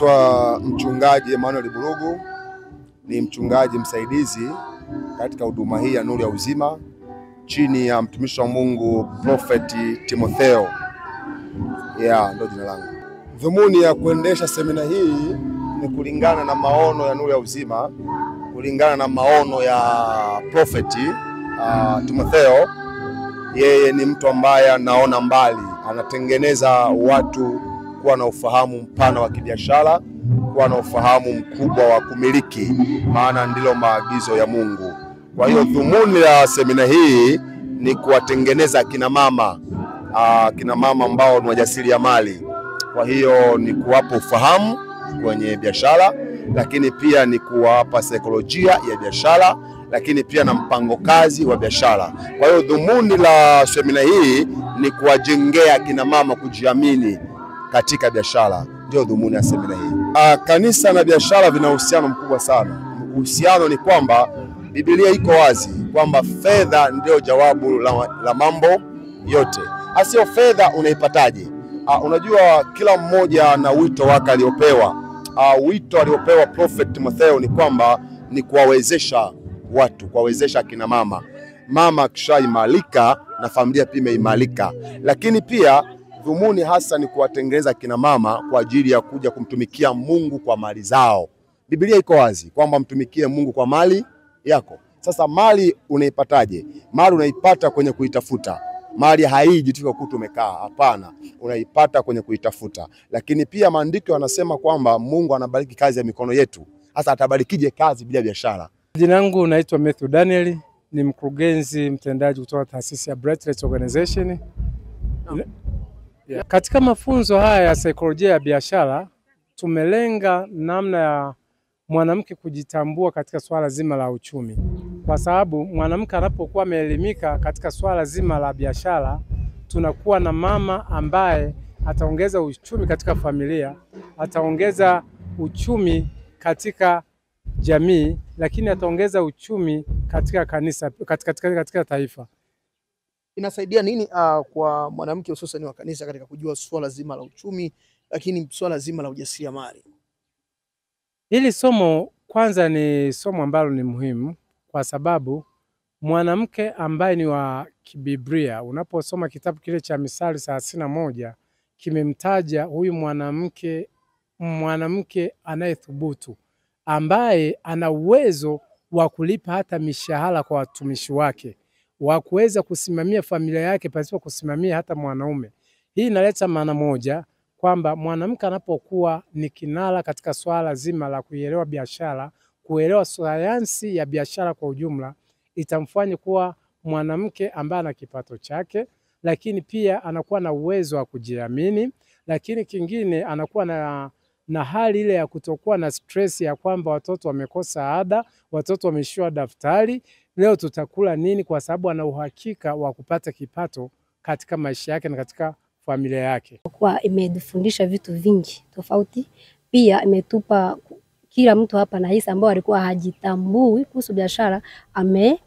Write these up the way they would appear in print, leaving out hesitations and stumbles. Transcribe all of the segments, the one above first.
Naitwa mchungaji Emmanuel Burugu, ni mchungaji msaidizi katika huduma hii ya Nuru ya Uzima chini ya mtumishi wa Mungu Prophet Timotheo. Ndio jina langu. Dhumuni ya kuendesha semina hii ni kulingana na maono ya Nuru ya Uzima, kulingana na maono ya Prophet Timotheo. Yeye ni mtu ambaye anaona mbali, anatengeneza watu kuwa na ufahamu mpana wa kibiashara, kuwa na ufahamu mkubwa wa kumiliki, maana ndilo maagizo ya Mungu. Kwa hiyo dhumuni la semina hii ni kuwatengeneza kina mama ambao ni wajasiriamali. Kwa hiyo ni kuwapa ufahamu kwenye biashara, lakini pia ni kuwapa saikolojia ya biashara, lakini pia na mpango kazi wa biashara. Kwa hiyo dhumuni la semina hii ni kuwajengea kina mama kujiamini katika biashara. Ndio dhumuni ya semina hii. Kanisa na biashara vina uhusiano mkubwa sana. Uhusiano ni kwamba Biblia iko wazi kwamba fedha ndio jawabu la mambo yote. Asio fedha unaipataje? Unajua kila mmoja na wito wake aliopewa. Wito aliopewa Prophet Timotheo ni kwamba ni kuwawezesha watu, kuwawezesha kina mama. Mama akishaimarika na familia pia imeimarika. Lakini pia dhumuni hasa ni kuwatengeneza kina mama kwa ajili ya kuja kumtumikia Mungu kwa mali zao. Biblia iko wazi kwamba mtumikie Mungu kwa mali yako. Sasa mali unaipataje? Mali unaipata kwenye kuitafuta. Mali haiji tu kwa umekaa, hapana. Unaipata kwenye kuitafuta. Lakini pia maandiko yanasema kwamba Mungu anabariki kazi ya mikono yetu. Sasa atabarikije kazi bila biashara? Jina langu naitwa Matthew Daniel, ni mkurugenzi mtendaji kutoka taasisi ya Bright Organization. Katika mafunzo haya ya saikolojia ya biashara tumelenga namna ya mwanamke kujitambua katika swala zima la uchumi. Kwa sababu mwanamke anapokuwa ameelimika katika swala zima la biashara, tunakuwa na mama ambaye ataongeza uchumi katika familia, ataongeza uchumi katika jamii, lakini ataongeza uchumi katika kanisa, katika taifa. Inasaidia nini kwa mwanamke hususan wa kanisa katika kujua swala zima la uchumi, lakini swala zima la ujasiriamali? Hili somo kwanza ni somo ambalo ni muhimu kwa sababu mwanamke ambaye ni wa kibiblia, unaposoma kitabu kile cha Misali 31 kimemtaja huyu mwanamke anayethubutu, ambaye ana uwezo wa kulipa hata mishahara kwa watumishi wake, wa kuweza kusimamia familia yake pasipo kusimamia hata mwanaume. Hii inaleta maana moja kwamba mwanamke anapokuwa ni kinara katika swala zima la kuelewa biashara, kuelewa sayansi ya biashara kwa ujumla, itamfanya kuwa mwanamke ambaye ana kipato chake, lakini pia anakuwa na uwezo wa kujiamini, lakini kingine anakuwa na hali ile ya kutokuwa na stress ya kwamba watoto wamekosa ada, watoto wameshiwa daftari, leo tutakula nini, kwa sababu ana uhakika wa kupata kipato katika maisha yake na katika familia yake. Kwa imedufundisha vitu vingi tofauti, pia imetupa kila mtu hapa na hisa ambao alikuwa hajitambui kuhusu biashara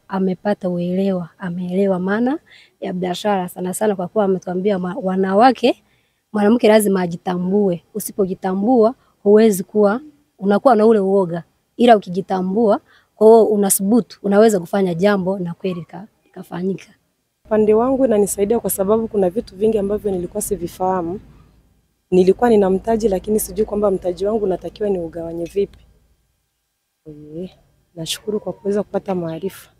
amepata uelewa, ameelewa maana ya biashara sana sana, kwa kuwa ametuambia wanawake, mwanamke lazima ajitambue. Usipojitambua huwezi kuwa, unakuwa na ule uoga, ila ukijitambua kwa unasubutu, unaweza kufanya jambo na kweli likafanyika. Pande wangu inanisaidia kwa sababu kuna vitu vingi ambavyo nilikuwa sivifahamu. Nilikuwa nina mtaji lakini sijui kwamba mtaji wangu natakiwa ni ugawanye vipi. Nashukuru kwa kuweza kupata maarifa.